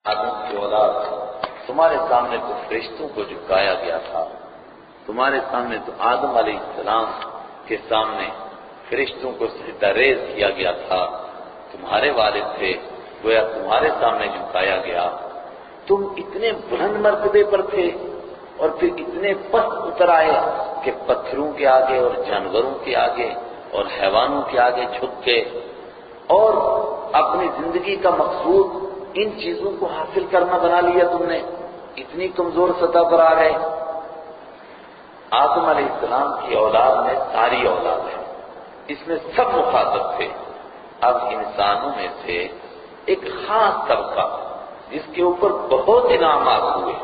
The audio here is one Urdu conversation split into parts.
آدم کی اولاد، تمہارے سامنے تو فرشتوں کو جھکایا گیا تھا، تمہارے سامنے تو آدم علیہ السلام کے سامنے فرشتوں کو سجدہ ریز کیا گیا تھا، تمہارے والد تھے، گویا تمہارے سامنے جھکایا گیا، تم اتنے بلند مرتبے پر تھے اور پھر اتنے پست اتر آئے کہ پتھروں کے آگے اور جانوروں کے آگے اور حیوانوں کے آگے جھک گئے، اور اپنی زندگی کا مقصود ان چیزوں کو حاصل کرنا بنا لیا تم نے، اتنی کمزور سطح پر آ گئے۔ آدم علیہ السلام کی اولاد میں ساری اولاد ہے، اس میں سب مخاطب تھے۔ اب انسانوں میں سے ایک خاص طبقہ جس کے اوپر بہت انعامات ہوئے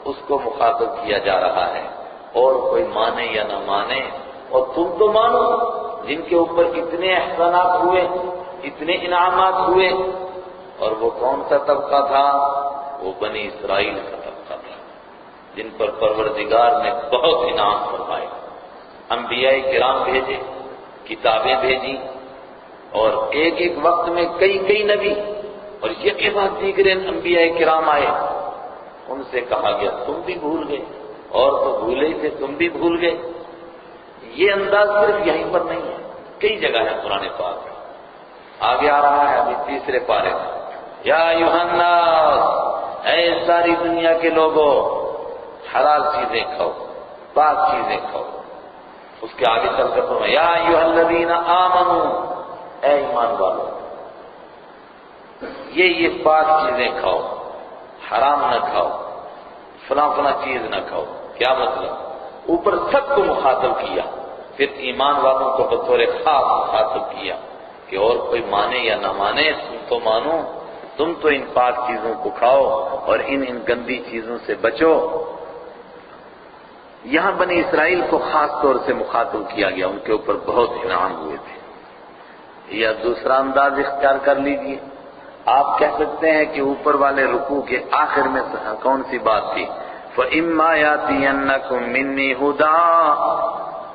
اس کو مخاطب کیا جا رہا ہے، اور کوئی مانے یا نہ مانے، اور تم تو مانو جن کے اوپر اتنے احسانات ہوئے، اتنے انعامات ہوئے۔ اور وہ کون سا طبقہ تھا؟ وہ بنی اسرائیل کا طبقہ تھا، جن پر پروردگار نے بہت انعام فرمائے، انبیاء کرام بھیجے، کتابیں بھیجی، اور ایک ایک وقت میں کئی نبی اور یہ بعد دیگر انبیاء کرام آئے، ان سے کہا گیا تم بھی بھول گئے، اور تو بھولے ہی تھے، تم بھی بھول گئے۔ یہ انداز صرف یہیں پر نہیں ہے، کئی جگہ ہے قرآن پاک میں۔ آگے آ رہا ہے ابھی تیسرے پارے میں، یا ایھا الناس، اے ساری دنیا کے لوگوں، حلال چیزیں کھاؤ، پاک چیزیں کھاؤ۔ اس کے آگے چل کر فرمایا یا ایھا الذین آمنوا، اے ایمان والو، یہ پاک چیزیں کھاؤ، حرام نہ کھاؤ، فلاں چیز نہ کھاؤ۔ کیا مطلب؟ اوپر سب کو مخاطب کیا، پھر ایمان والوں کو بطور خاص مخاطب کیا کہ اور کوئی مانے یا نہ مانے، تم تو مانو، تم تو ان پاک چیزوں کو کھاؤ اور ان گندی چیزوں سے بچو۔ یہاں بنی اسرائیل کو خاص طور سے مخاطب کیا گیا، ان کے اوپر بہت انعام ہوئے تھے۔ یا دوسرا انداز اختیار کر لیجئے، آپ کہہ سکتے ہیں کہ اوپر والے رکوع کے آخر میں کون سی بات تھی؟ فَإِمَّا يَأْتِيَنَّكُم مِّنِّي هُدًى،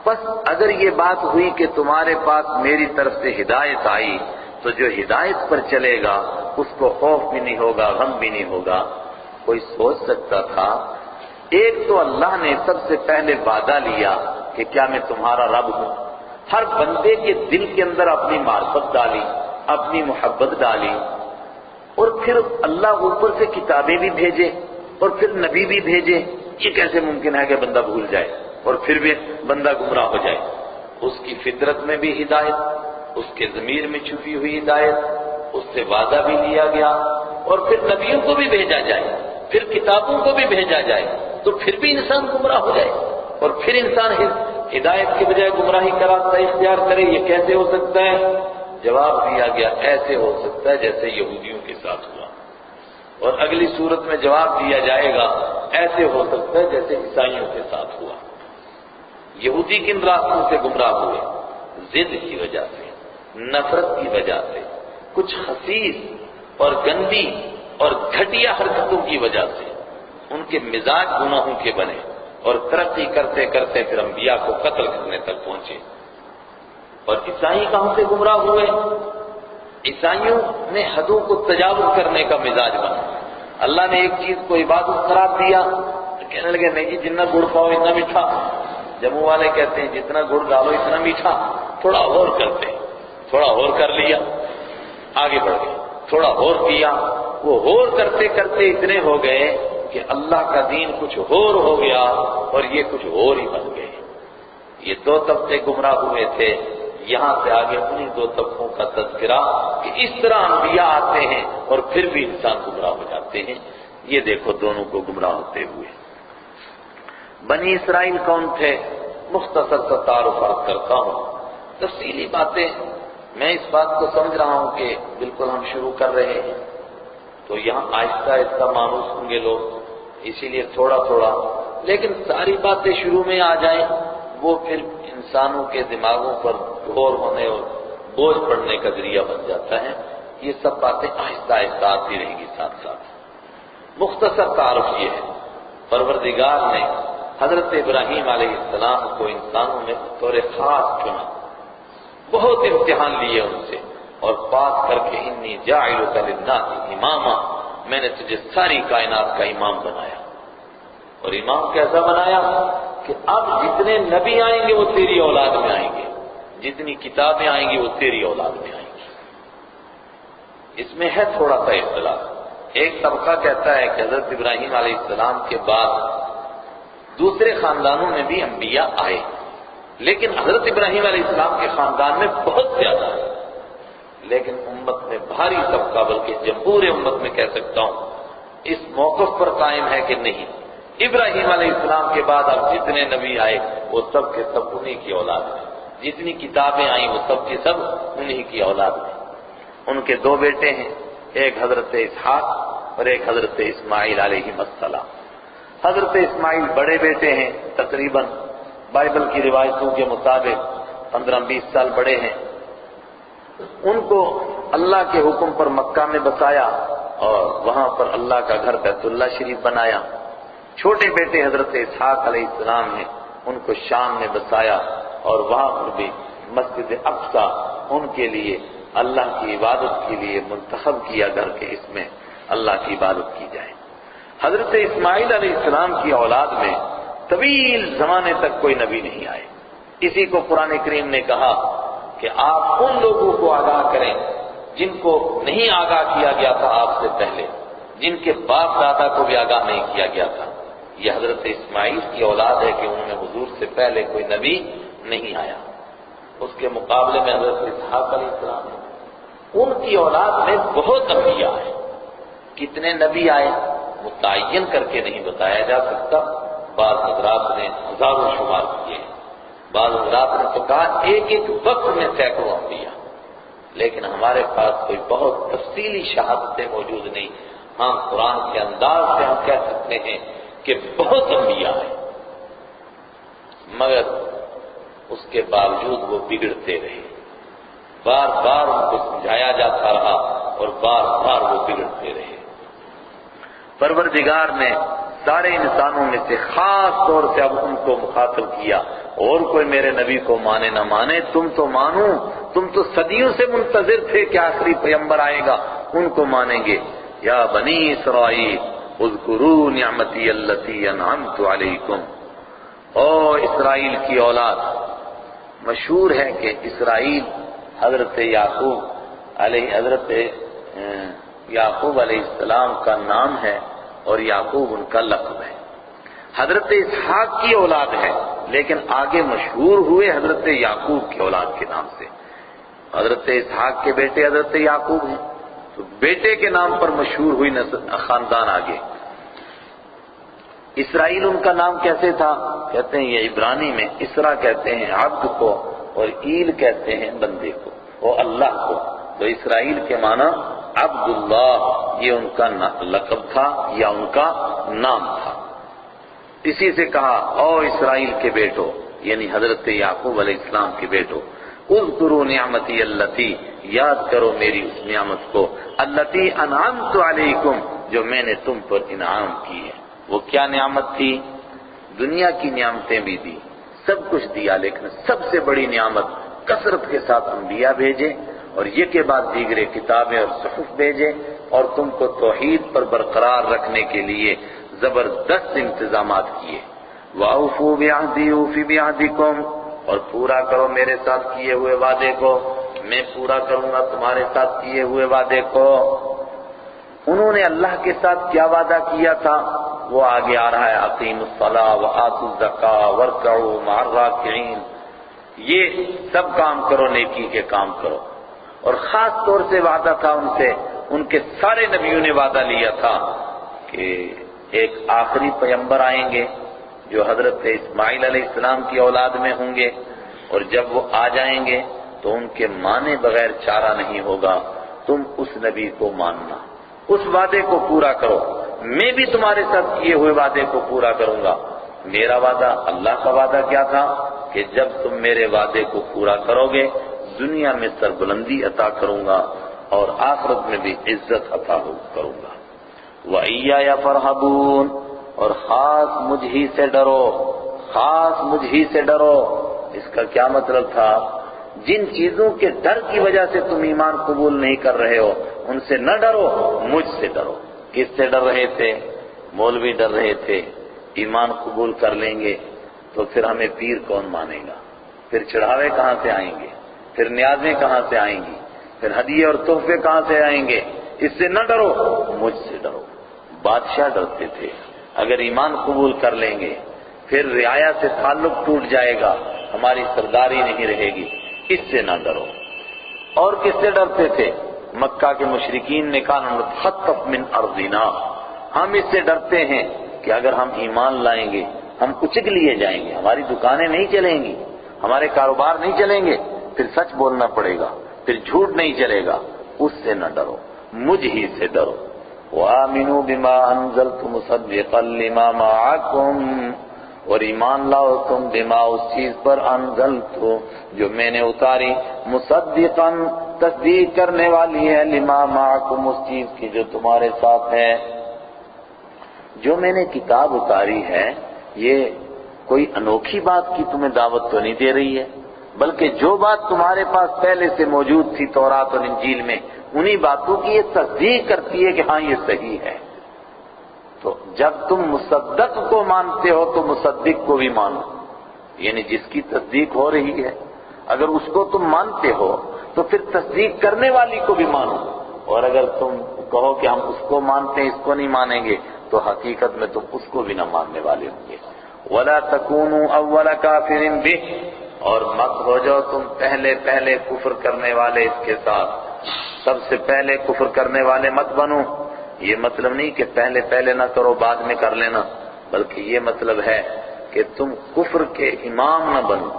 بس اگر یہ بات ہوئی کہ تمہارے پاس میری طرف سے ہدایت آئی تو جو ہدایت پر چلے گا اس کو خوف بھی نہیں ہوگا، غم بھی نہیں ہوگا۔ کوئی سوچ سکتا تھا؟ ایک تو اللہ نے سب سے پہلے وعدہ لیا کہ کیا میں تمہارا رب ہوں، ہر بندے کے دل کے اندر اپنی معرفت ڈالی، اپنی محبت ڈالی، اور پھر اللہ اوپر سے کتابیں بھی بھیجے اور پھر نبی بھی بھیجے۔ یہ کیسے ممکن ہے کہ بندہ بھول جائے اور پھر بھی بندہ گمراہ ہو جائے؟ اس کی فطرت میں بھی ہدایت، اس کے ضمیر میں چھپی ہوئی ہدایت، اس سے وعدہ بھی لیا گیا، اور پھر نبیوں کو بھی بھیجا جائے، پھر کتابوں کو بھی بھیجا جائے، تو پھر بھی انسان گمراہ ہو جائے اور پھر انسان ہدایت کے بجائے گمراہی کا راستہ اختیار کرے۔ یہ کیسے ہو سکتا ہے؟ جواب دیا گیا ایسے ہو سکتا ہے جیسے یہودیوں کے ساتھ ہوا، اور اگلی صورت میں جواب دیا جائے گا ایسے ہو سکتا ہے جیسے عیسائیوں کے ساتھ ہوا۔ یہودی کن راستوں سے گمراہ ہوئے؟ ضد کی وجہ سے، نفرت کی وجہ سے، کچھ خسیس اور گندی اور گھٹیا حرکتوں کی وجہ سے ان کے مزاج گناہوں کے بنے، اور ترقی کرتے کرتے پھر انبیاء کو قتل کرنے تک پہنچے۔ اور عیسائی کہاں سے گمراہ ہوئے؟ عیسائیوں نے حدوں کو تجاوز کرنے کا مزاج بنا۔ اللہ نے ایک چیز کو عبادت قرار دیا تو کہنے لگے نہیں جی، جتنا گڑ کھاؤ اتنا میٹھا۔ جموں والے کہتے ہیں جتنا گڑ ڈالو اتنا میٹھا، تھوڑا اور کرتے ہیں، تھوڑا اور کر لیا، آگے بڑھ گئے، تھوڑا اور کیا، وہ اور کرتے کرتے اتنے ہو گئے کہ اللہ کا دین کچھ اور ہو گیا اور یہ کچھ اور ہی بن گئے۔ یہ دو طبقے گمراہ ہوئے تھے، یہاں سے آگے انہی دو طبقوں کا تذکرہ کہ اس طرح انبیاء آتے ہیں اور پھر بھی انسان گمراہ ہو جاتے ہیں۔ یہ دیکھو دونوں کو گمراہ ہوتے ہوئے۔ بنی اسرائیل کون تھے؟ مختصر سا تعارف عرض کرتا ہوں، تفصیلی باتیں میں اس بات کو سمجھ رہا ہوں کہ بالکل ہم شروع کر رہے ہیں تو یہاں آہستہ آہستہ مانوس ہوں گے لوگ، اسی لیے تھوڑا تھوڑا، لیکن ساری باتیں شروع میں آ جائیں وہ پھر انسانوں کے دماغوں پر غور ہونے اور بوجھ پڑنے کا ذریعہ بن جاتا ہے۔ یہ سب باتیں آہستہ آہستہ آتی رہیں گی ساتھ ساتھ۔ مختصر تعارف یہ ہے، پروردگار نے حضرت ابراہیم علیہ السلام کو انسانوں میں بطور خاص چنا، بہت امتحان لیے ان سے، اور پاک کر کے انی جاعلک للناس اماما، میں نے تجھے ساری کائنات کا امام بنایا۔ اور امام کیسا بنایا کہ اب جتنے نبی آئیں گے وہ تیری اولاد میں آئیں گے، جتنی کتابیں آئیں گی وہ تیری اولاد میں آئیں گی۔ اس میں ہے تھوڑا سا اختلاف۔ ایک طبقہ کہتا ہے کہ حضرت ابراہیم علیہ السلام کے بعد دوسرے خاندانوں میں بھی انبیاء آئے، لیکن حضرت ابراہیم علیہ السلام کے خاندان میں بہت زیادہ ہے۔ لیکن امت میں بھاری طبقہ، بلکہ جمہور امت میں کہہ سکتا ہوں، اس موقف پر قائم ہے کہ نہیں، ابراہیم علیہ السلام کے بعد اب جتنے نبی آئے وہ سب کے سب انہی کی اولاد ہیں، جتنی کتابیں آئیں وہ سب کے سب انہی کی اولاد ہیں۔ ان کے دو بیٹے ہیں، ایک حضرت اسحاق اور ایک حضرت اسماعیل علیہ السلام۔ حضرت اسماعیل بڑے بیٹے ہیں، تقریباً بائبل کی روایتوں کے مطابق 15-20 سال بڑے ہیں۔ ان کو اللہ کے حکم پر مکہ میں بسایا اور وہاں پر اللہ کا گھر بیت اللہ شریف بنایا۔ چھوٹے بیٹے حضرت اسحاق علیہ السلام ہیں، ان کو شام میں بسایا اور وہاں پر بھی مسجد اقصی ان کے لیے اللہ کی عبادت کے لیے منتخب کیا گھر کے، اس میں اللہ کی عبادت کی جائے۔ حضرت اسماعیل علیہ السلام کی اولاد میں طویل زمانے تک کوئی نبی نہیں آئے۔ اسی کو قرآن کریم نے کہا کہ آپ ان لوگوں کو آگاہ کریں جن کو نہیں آگاہ کیا گیا تھا آپ سے پہلے، جن کے باپ دادا کو بھی آگاہ نہیں کیا گیا تھا۔ یہ حضرت اسماعیل کی اولاد ہے کہ انہوں نے حضور سے پہلے کوئی نبی نہیں آیا۔ اس کے مقابلے میں حضرت اسحاق علیہ السلام ہے، ان کی اولاد میں بہت انبیاء ہیں۔ کتنے نبی آئے متعین کر کے نہیں بتایا جا سکتا، بعض حضرات نے ہزاروں شمار کیے، بعض حضرات نے تو کہا ایک ایک وقت میں سینکڑوں انبیاء، لیکن ہمارے پاس کوئی بہت تفصیلی شہادتیں موجود نہیں۔ ہاں قرآن کے انداز سے ہم کہہ سکتے ہیں کہ بہت انبیاء ہیں، مگر اس کے باوجود وہ بگڑتے رہے، بار بار ان کو سمجھایا جاتا رہا اور بار بار وہ بگڑتے رہے۔ پروردگار نے سارے انسانوں میں سے خاص طور سے اب ان کو مخاطب کیا، اور کوئی میرے نبی کو مانے نہ مانے، تم تو مانو، تم تو صدیوں سے منتظر تھے کہ آخری پیغمبر آئے گا، ان کو مانیں گے۔ یا بنی اسرائیل اذکروا نعمتی التی انعمت علیکم، او اسرائیل کی اولاد۔ مشہور ہے کہ اسرائیل حضرت یعقوب علیہ السلام کا نام ہے اور یعقوب ان کا لقب ہے۔ حضرت اسحاق کی اولاد ہے، لیکن آگے مشہور ہوئے حضرت یعقوب کی اولاد کے نام سے۔ حضرت اسحاق کے بیٹے حضرت یعقوب ہیں، تو بیٹے کے نام پر مشہور ہوئی خاندان آگے۔ اسرائیل ان کا نام کیسے تھا؟ کہتے ہیں یہ عبرانی میں اسرا کہتے ہیں عبد کو، اور ایل کہتے ہیں بندے کو، وہ اللہ کو، تو اسرائیل کے معنی عبداللہ، یہ ان کا لقب تھا یا ان کا نام تھا۔ اسی سے کہا او اسرائیل کے بیٹو، یعنی حضرت یعقوب علیہ السلام کے بیٹو، اذکروا نعمتی التی، یاد کرو میری اس نعمت کو، التی انعمت علیکم، جو میں نے تم پر انعام کی ہے۔ وہ کیا نعمت تھی؟ دنیا کی نعمتیں بھی دی، سب کچھ دیا، لیکن سب سے بڑی نعمت کثرت کے ساتھ انبیاء بھیجے اور یہ کے بعد دیگرے کتابیں اور صحف بھیجے، اور تم کو توحید پر برقرار رکھنے کے لیے زبردست انتظامات کیے۔ وَأَوْفُوا بِعَهْدِي أُوفِ بِعَهْدِكُمْ، اور پورا کرو میرے ساتھ کیے ہوئے وعدے کو، میں پورا کروں گا تمہارے ساتھ کیے ہوئے وعدے کو۔ انہوں نے اللہ کے ساتھ کیا وعدہ کیا تھا وہ آگے آ رہا ہے، اقیموا الصلاۃ وآتوا الزکاۃ وارکعوا مع الراکعین، یہ سب کام کرو، نیکی کے کام کرو۔ اور خاص طور سے وعدہ تھا ان سے، ان کے سارے نبیوں نے وعدہ لیا تھا کہ ایک آخری پیغمبر آئیں گے جو حضرت اسماعیل علیہ السلام کی اولاد میں ہوں گے، اور جب وہ آ جائیں گے تو ان کے مانے بغیر چارہ نہیں ہوگا، تم اس نبی کو ماننا، اس وعدے کو پورا کرو، میں بھی تمہارے ساتھ کیے ہوئے وعدے کو پورا کروں گا۔ میرا وعدہ، اللہ کا وعدہ کیا تھا کہ جب تم میرے وعدے کو پورا کرو گے دنیا میں سربلندی عطا کروں گا اور آخرت میں بھی عزت عطا کروں گا۔ وَإِيَّايَ فَارْهَبُونَ، اور خاص مجھ ہی سے ڈرو، خاص مجھ ہی سے ڈرو۔ اس کا کیا مطلب تھا جن چیزوں کے ڈر کی وجہ سے تم ایمان قبول نہیں کر رہے ہو ان سے نہ ڈرو، مجھ سے ڈرو۔ کس سے ڈر رہے تھے؟ مولوی ڈر رہے تھے ایمان قبول کر لیں گے تو پھر ہمیں پیر کون مانے گا، پھر چڑھاوے کہاں سے آئیں گے، پھر نیازیں کہاں سے آئیں گی، پھر ہدیے اور تحفے کہاں سے آئیں گے، اس سے نہ ڈرو، مجھ سے ڈرو۔ بادشاہ ڈرتے تھے اگر ایمان قبول کر لیں گے پھر رعایا سے تعلق ٹوٹ جائے گا، ہماری سرداری نہیں رہے گی، اس سے نہ ڈرو۔ اور کس سے ڈرتے تھے؟ مکہ کے مشرکین نے کہا نتخطف من ارضنا، ہم اس سے ڈرتے ہیں کہ اگر ہم ایمان لائیں گے ہم اچک لیے جائیں گے، ہماری دکانیں نہیں چلیں گی، ہمارے کاروبار نہیں چلیں گے، پھر سچ بولنا پڑے گا، پھر جھوٹ نہیں چلے گا، اس سے نہ ڈرو، مجھ ہی سے ڈرو۔ وَآمِنُوا بِمَا أَنزَلْتُ مُصَدِّقًا لِمَا مَعَكُمْ، اور ایمان لاؤ تم بما اس چیز پر انزلتو جو میں نے اتاری، مصدقاً تصدیق کرنے والی ہے، لما معکم اس چیز کی جو تمہارے ساتھ ہے۔ جو میں نے کتاب اتاری ہے یہ کوئی انوکھی بات کی تمہیں دعوت تو نہیں دے رہی ہے، بلکہ جو بات تمہارے پاس پہلے سے موجود تھی تورات اور انجیل میں انہی باتوں کی یہ تصدیق کرتی ہے کہ ہاں یہ صحیح ہے۔ تو جب تم مصدق کو مانتے ہو تو مصدق کو بھی مانو، یعنی جس کی تصدیق ہو رہی ہے اگر اس کو تم مانتے ہو تو پھر تصدیق کرنے والی کو بھی مانو، اور اگر تم کہو کہ ہم اس کو مانتے ہیں اس کو نہیں مانیں گے تو حقیقت میں تم اس کو بھی نہ ماننے والے ہوں گے۔ وَلَا تَكُونُوا أَوَّلَ كَافِرٍ بِهِ، اور مت ہو جاؤ تم پہلے کفر کرنے والے اس کے ساتھ، سب سے پہلے کفر کرنے والے مت بنو۔ یہ مطلب نہیں کہ پہلے نہ کرو بعد میں کر لینا، بلکہ یہ مطلب ہے کہ تم کفر کے امام نہ بنو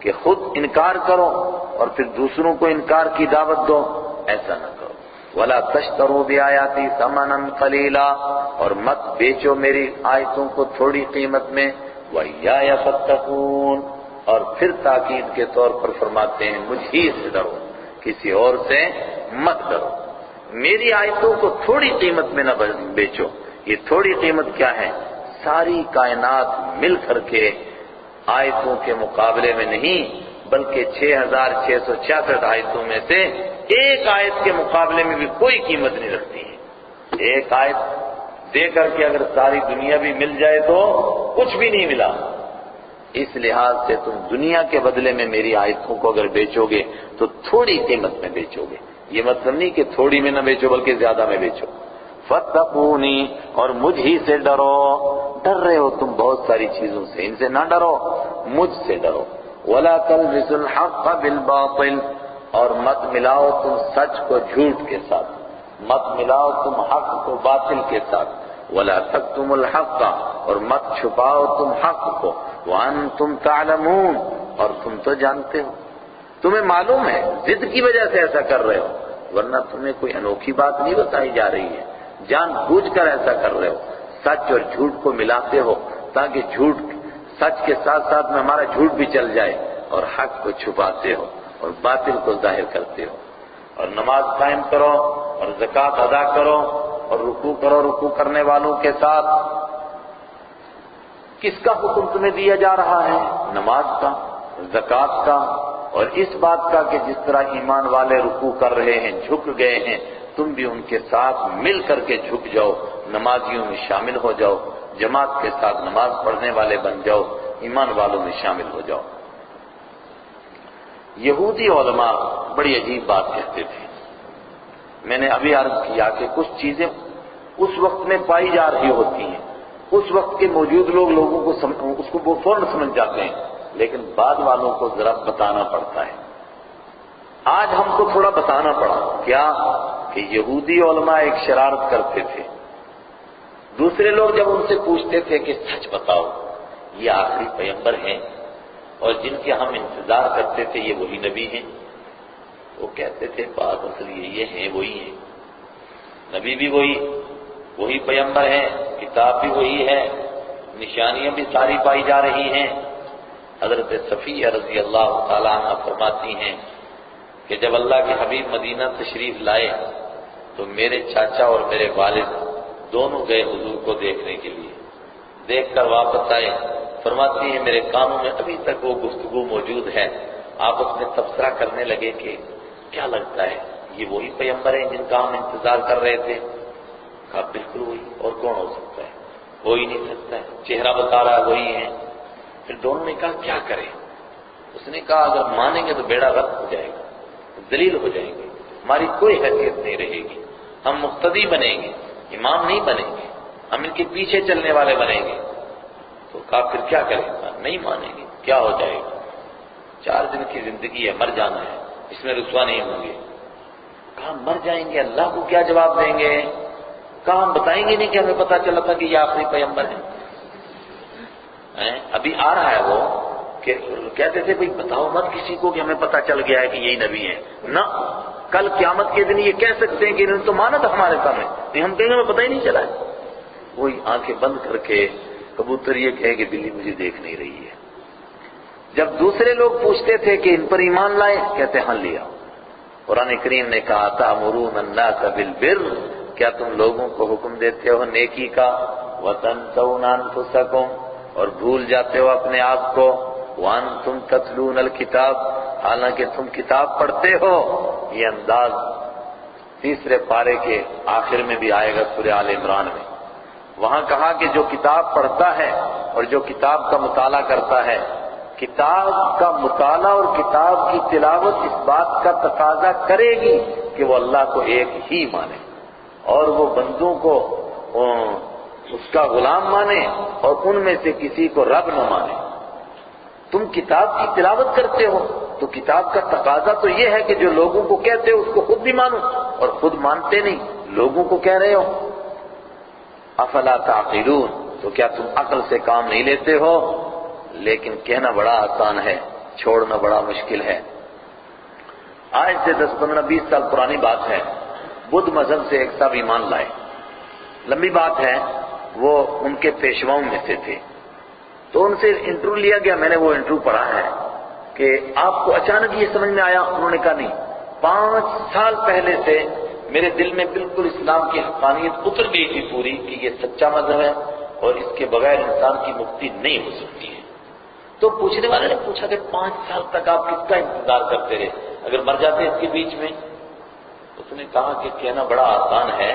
کہ خود انکار کرو اور پھر دوسروں کو انکار کی دعوت دو، ایسا نہ کرو۔ وَلَا تَشْتَرُوا بِآيَاتِي ثَمَنًا قَلِيلًا، اور مت بیچو میری آیتوں کو تھوڑی قیمت میں، وَإِيَّايَ فَاتَّقُونِ، اور پھر تاکید کے طور پر فرماتے ہیں مجھ ہی سے ڈرو، کسی اور سے مت ڈرو۔ میری آیتوں کو تھوڑی قیمت میں نہ بیچو۔ یہ تھوڑی قیمت کیا ہے؟ ساری کائنات مل کر کے آیتوں کے مقابلے میں نہیں، بلکہ 6666 آیتوں میں سے ایک آیت کے مقابلے میں بھی کوئی قیمت نہیں رکھتی ہے۔ ایک آیت دے کر کے اگر ساری دنیا بھی مل جائے تو کچھ بھی نہیں ملا۔ اس لحاظ سے تم دنیا کے بدلے میں میری آیتوں کو اگر بیچو گے تو تھوڑی قیمت میں بیچو گے، یہ مطلب نہیں کہ تھوڑی میں نہ بیچو بلکہ زیادہ میں بیچو۔ فَاتَّقُونِي، اور مجھ ہی سے ڈرو۔ ڈر رہے ہو تم بہت ساری چیزوں سے، ان سے نہ ڈرو، مجھ سے ڈرو۔ وَلَا تَلْبِسُوا الْحَقَّ بِالْبَاطِلِ، اور مت ملاؤ تم سچ کو جھوٹ کے ساتھ، مت ملاؤ تم حق کو باطل کے ساتھ۔ وَلَا تَكْتُمُوا الْحَقَّ، اور مت چھپاؤ تم حق کو، وَأَنْتُمْ تَعْلَمُونَ، اور تم تو جانتے ہو، تمہیں معلوم ہے ضد کی وجہ سے ایسا کر رہے ہو، ورنہ تمہیں کوئی انوکھی بات نہیں بتائی جا رہی ہے، جان بوجھ کر ایسا کر رہے ہو، سچ اور جھوٹ کو ملاتے ہو تاکہ سچ کے ساتھ ساتھ میں ہمارا جھوٹ بھی چل جائے، اور حق کو چھپاتے ہو اور باطل کو ظاہر کرتے ہو۔ اور نماز قائم کرو اور زکوٰۃ ادا کرو اور رکوع کرو رکوع کرنے والوں کے ساتھ۔ کس کا حکم تمہیں دیا جا رہا ہے؟ نماز کا، زکوٰۃ کا، اور اس بات کا کہ جس طرح ایمان والے رکوع کر رہے ہیں، جھک گئے ہیں، تم بھی ان کے ساتھ مل کر کے جھک جاؤ، نمازیوں میں شامل ہو جاؤ، جماعت کے ساتھ نماز پڑھنے والے بن جاؤ، ایمان والوں میں شامل ہو جاؤ۔ یہودی علماء بڑی عجیب بات کہتے تھے۔ میں نے ابھی عرض کیا کہ کچھ چیزیں اس وقت میں پائی جا رہی ہوتی ہیں، اس وقت کے موجود لوگوں کو اس کو وہ فوراً سمجھ جاتے ہیں، لیکن بعد والوں کو ذرا بتانا پڑتا ہے۔ آج ہم کو تھوڑا بتانا پڑا کیا کہ یہودی علماء ایک شرارت کرتے تھے۔ دوسرے لوگ جب ان سے پوچھتے تھے کہ سچ بتاؤ یہ آخری پیغمبر ہیں اور جن کے ہم انتظار کرتے تھے یہ وہی نبی ہیں، وہ کہتے تھے بات اصل یہ ہیں وہی ہیں، نبی بھی وہی پیغمبر ہیں، کتاب بھی وہی ہے، نشانیاں بھی ساری پائی جا رہی ہیں۔ حضرت صفیہ رضی اللہ تعالیٰ عنہ فرماتی ہیں کہ جب اللہ کے حبیب مدینہ تشریف لائے تو میرے چاچا اور میرے والد دونوں گئے حضور کو دیکھنے کے لیے، دیکھ کر واپس آئے، فرماتی ہیں میرے کانوں میں ابھی تک وہ گفتگو موجود ہے، آپس میں تبصرہ کرنے لگے کہ کیا لگتا ہے یہ وہی پیغمبر ہیں جن کا ہم انتظار کر رہے تھے؟ کہا بالکل وہی، اور کون ہو سکتا ہے؟ ہو ہی نہیں سکتا ہے، چہرہ بتا رہا ہے وہی ہے۔ پھر دونوں نے کہا کیا کریں؟ اس نے کہا اگر مانیں گے تو بیڑا غرق ہو جائے گا، ذلیل ہو جائیں گے، ہماری کوئی حیثیت نہیں رہے گی، ہم مقتدی بنیں گے، امام نہیں بنیں گے، ہم ان کے پیچھے چلنے والے بنیں گے۔ تو کہا پھر کیا کریں؟ نہیں مانیں گے، کیا ہو جائے گا؟ 4 دن کی زندگی ہے، مر جانا ہے، اس میں رسوا نہیں ہوں گے۔ کہا مر جائیں گے، اللہ کو کیا جواب دیں گے؟ کہا ہم بتائیں گے نہیں کہ ہمیں پتا چلا تھا کہ یہ آخری پیغمبر ہے۔ ابھی آ رہا ہے وہ کہ کہتے تھے بھئی بتاؤ مت کسی کو کہ ہمیں پتا چل گیا ہے کہ یہی نبی ہے نہ، کل قیامت کے دن یہ کہہ سکتے ہیں کہ انہوں نے تو مانا تھا ہمارے سامنے، نہیں ہم کہیں گے ہمیں پتہ ہی نہیں چلا ہے۔ وہی آنکھیں بند کر کے کبوتر یہ کہے کہ بلی مجھے دیکھ نہیں رہی ہے۔ جب دوسرے لوگ پوچھتے تھے کہ ان پر ایمان لائے، کہتے ہاں لیا۔ قرآن کریم نے کہا تأمرون الناس بالبر، کیا تم لوگوں کو حکم دیتے ہو نیکی کا، وتنسون انفسکم، اور بھول جاتے ہو اپنے آپ کو، وانتم تتلون الکتاب، حالانکہ تم کتاب پڑھتے ہو۔ یہ انداز 3 پارے کے آخر میں بھی آئے گا سورہ آل عمران میں۔ وہاں کہا کہ جو کتاب پڑھتا ہے اور جو کتاب کا مطالعہ کرتا ہے، کتاب کا مطالعہ اور کتاب کی تلاوت اس بات کا تقاضا کرے گی کہ وہ اللہ کو ایک ہی مانے اور وہ بندوں کو اس کا غلام مانے اور ان میں سے کسی کو رب نہ مانے۔ تم کتاب کی تلاوت کرتے ہو تو کتاب کا تقاضا تو یہ ہے کہ جو لوگوں کو کہتے ہو اس کو خود بھی مانو، اور خود مانتے نہیں، لوگوں کو کہہ رہے ہو۔ افلا تعقلون، تو کیا تم عقل سے کام نہیں لیتے ہو؟ لیکن کہنا بڑا آسان ہے، چھوڑنا بڑا مشکل ہے۔ آج سے 10 15 20 سال پرانی بات ہے، بدھ مذہب سے ایک صاحب ایمان لائے، لمبی بات ہے، وہ ان کے پیشواؤں میں سے تھے۔ تو ان سے انٹرویو لیا گیا، میں نے وہ انٹرویو پڑھا ہے کہ آپ کو اچانک یہ سمجھ میں آیا؟ انہوں نے کہا نہیں، 5 سال پہلے سے میرے دل میں بالکل اسلام کی حقانیت اتر گئی تھی پوری کہ یہ سچا مذہب ہے اور اس کے بغیر انسان کی مکتی نہیں ہو سکتی ہے۔ تو پوچھنے والے نے پوچھا کہ 5 سال تک آپ کس کا انتظار کرتے رہے، اگر مر جاتے اس کے بیچ میں؟ اس نے کہا کہ کہنا بڑا آسان ہے،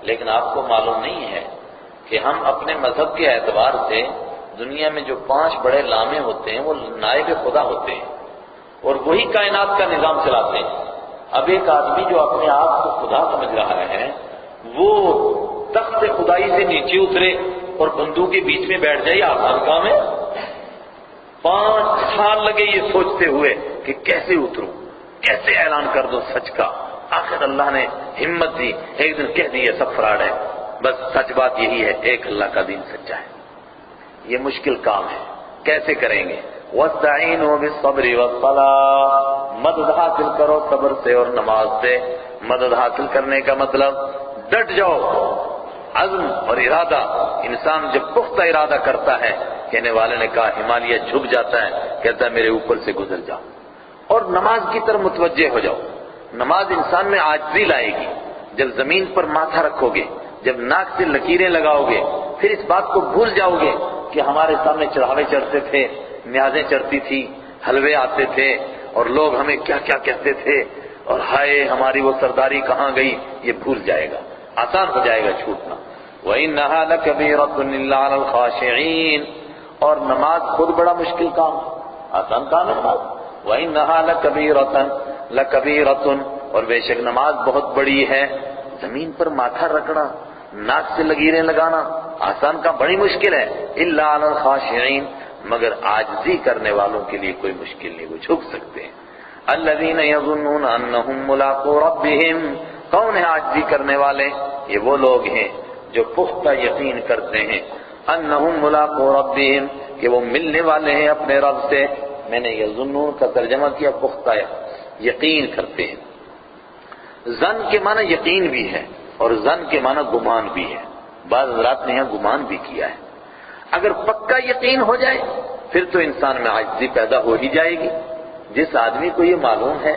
لیکن آپ کو معلوم نہیں ہے کہ ہم اپنے مذہب کے اعتبار سے دنیا میں جو 5 بڑے لامے ہوتے ہیں وہ نائب خدا ہوتے ہیں اور وہی کائنات کا نظام چلاتے ہیں۔ اب ایک آدمی جو اپنے آپ کو خدا سمجھ رہا ہے وہ تخت خدائی سے نیچے اترے اور بندوں کے بیچ میں بیٹھ جائے، آسان کام ہے؟ 5 سال لگے یہ سوچتے ہوئے کہ کیسے اتروں، کیسے اعلان کر دوں سچ کا۔ آخر اللہ نے ہمت دی، ایک دن کہہ دی سب فراڈ ہے، بس سچ بات یہی ہے، ایک اللہ کا دین سچا ہے۔ یہ مشکل کام ہے، کیسے کریں گے؟ وَاسْتَعِينُوا بِالصَّبْرِ وَالصَّلَاةِ، مدد حاصل کرو صبر سے اور نماز سے۔ مدد حاصل کرنے کا مطلب ڈٹ جاؤ، عزم اور ارادہ۔ انسان جب پختہ ارادہ کرتا ہے، کہنے والے نے کہا ہمالیہ جھک جاتا ہے، کہتا ہے میرے اوپر سے گزر جاؤ، اور نماز کی طرف متوجہ ہو جاؤ۔ نماز انسان میں عاجزی لائے گی۔ جب زمین پر ماتھا رکھو گے، جب ناک سے لکیریں لگاؤ گے، پھر اس بات کو بھول جاؤ گے کہ ہمارے سامنے چڑھاوے چڑھتے تھے، نیازیں چڑھتی تھی، حلوے آتے تھے اور لوگ ہمیں کیا کیا کہتے تھے، اور ہائے ہماری وہ سرداری کہاں گئی، یہ بھول جائے گا، آسان ہو جائے گا چھوٹنا۔ وَإِنَّهَا لَكَبِيرَةٌ إِلَّا عَلَى الْخَاشِعِينَ، اور نماز خود بڑا مشکل کام، آسان کام ہے نماز۔ وَإِنَّهَا لَكَبِيرَةٌ، اور بے شک نماز بہت بڑی ہے۔ زمین پر ماتھا رکھنا، ناک سے لکیریں لگانا آسان کا بڑی مشکل ہے، الا علی الخاشعین، مگر عاجزی کرنے والوں کے لیے کوئی مشکل نہیں، وہ جھک سکتے ہیں۔ الذین یظنون انہم ملاقو ربہم، کون ہے عاجزی کرنے والے؟ یہ وہ لوگ ہیں جو پختہ یقین کرتے ہیں، انہم ملاقو ربہم، کہ وہ ملنے والے ہیں اپنے رب سے۔ میں نے یظنون کا ترجمہ کیا پختہ یقین کرتے ہیں۔ ظن کے معنی یقین بھی ہے اور ظن کے معنی گمان بھی ہے، بعض حضرات نے یہاں گمان بھی کیا ہے۔ اگر پکا یقین ہو جائے پھر تو انسان میں عاجزی پیدا ہو ہی جائے گی۔ جس آدمی کو یہ معلوم ہے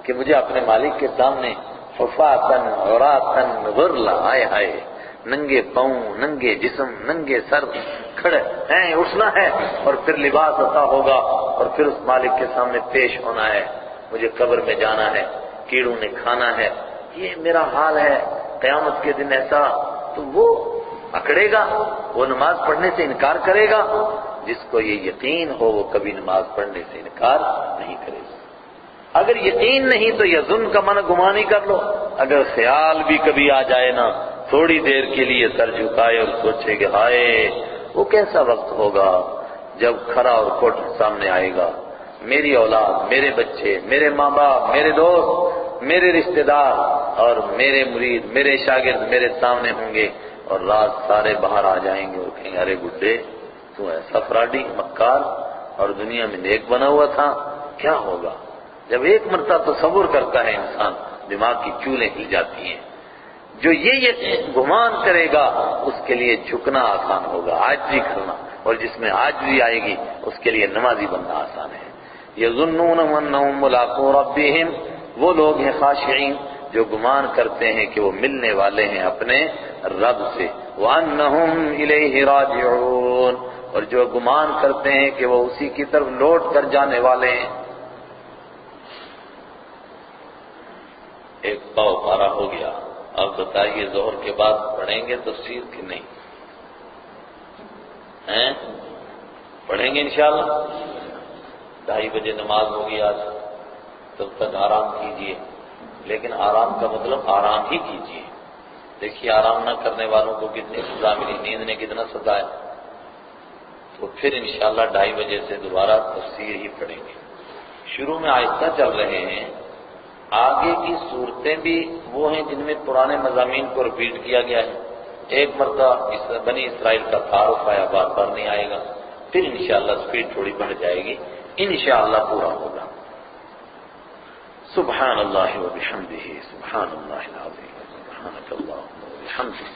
کہ مجھے اپنے مالک کے سامنے حفاظاً عراةً غرلا، ہائے ہائے ننگے پاؤں، ننگے جسم، ننگے سر کھڑے ہیں، اٹھنا ہے اور پھر لباس عطا ہوگا اور پھر اس مالک کے سامنے پیش ہونا ہے، مجھے قبر میں جانا ہے، کیڑوں نے کھانا ہے، یہ میرا حال ہے قیامت کے دن ایسا. تو وہ اکڑے گا، وہ نماز پڑھنے سے انکار کرے گا؟ جس کو یہ یقین ہو وہ کبھی نماز پڑھنے سے انکار نہیں کرے گا. اگر یقین نہیں تو یظن کا معنی گمانی کر لو. اگر خیال بھی کبھی آ جائے نا، تھوڑی دیر کے لیے سر جھکائے اور سوچے کہ ہائے وہ کیسا وقت ہوگا جب کھرا اور کھوٹا سامنے آئے گا، میری اولاد، میرے بچے، میرے ماں باپ، میرے دوست، میرے رشتہ دار اور میرے مرید، میرے شاگرد میرے سامنے ہوں گے اور رات سارے باہر آ جائیں گے اور کہیں ارے بڈھے تو ایسا فراڈی مکار اور دنیا میں نیک بنا ہوا تھا، کیا ہوگا؟ جب ایک مرتبہ تصور کرتا ہے انسان، دماغ کی چولیں ہل جاتی ہیں. جو یہ گمان کرے گا اس کے لیے جھکنا آسان ہوگا، عاجزی کرنا، اور جس میں عاجزی آئے گی اس کے لیے نمازی بننا آسان ہے. یظنون انہم ملاقو ربہم، وہ لوگ ہیں خاشعین جو گمان کرتے ہیں کہ وہ ملنے والے ہیں اپنے رب سے. وانہم الیہ راجعون، اور جو گمان کرتے ہیں کہ وہ اسی کی طرف لوٹ کر جانے والے ہیں. ایک پاؤ پارا ہو گیا. اب بتائیے ظہر کے بعد پڑھیں گے تفسیر کہ نہیں؟ ہیں؟ پڑھیں گے انشاءاللہ. 2:30 بجے نماز ہوگی آج، تب تک آرام کیجئے. لیکن آرام کا مطلب آرام ہی کیجئے. دیکھیے آرام نہ کرنے والوں کو کتنی سزا ملی، نیند نے کتنا ستایا. تو پھر انشاءاللہ 2:30 بجے سے دوبارہ تفسیر ہی پڑھیں گے. شروع میں آہستہ چل رہے ہیں، آگے کی صورتیں بھی وہ ہیں جن میں پرانے مضامین کو ریپیٹ کیا گیا ہے. ایک مرتبہ بنی اسرائیل کا تعارف آیا، بار بار نہیں آئے گا. پھر انشاءاللہ سپیڈ تھوڑی بڑھ جائے گی، انشاءاللہ پورا ہوگا. سبحان اللہ و بحمدہ، سبحان اللہ العظیم، سبحانک اللہم و بحمدک.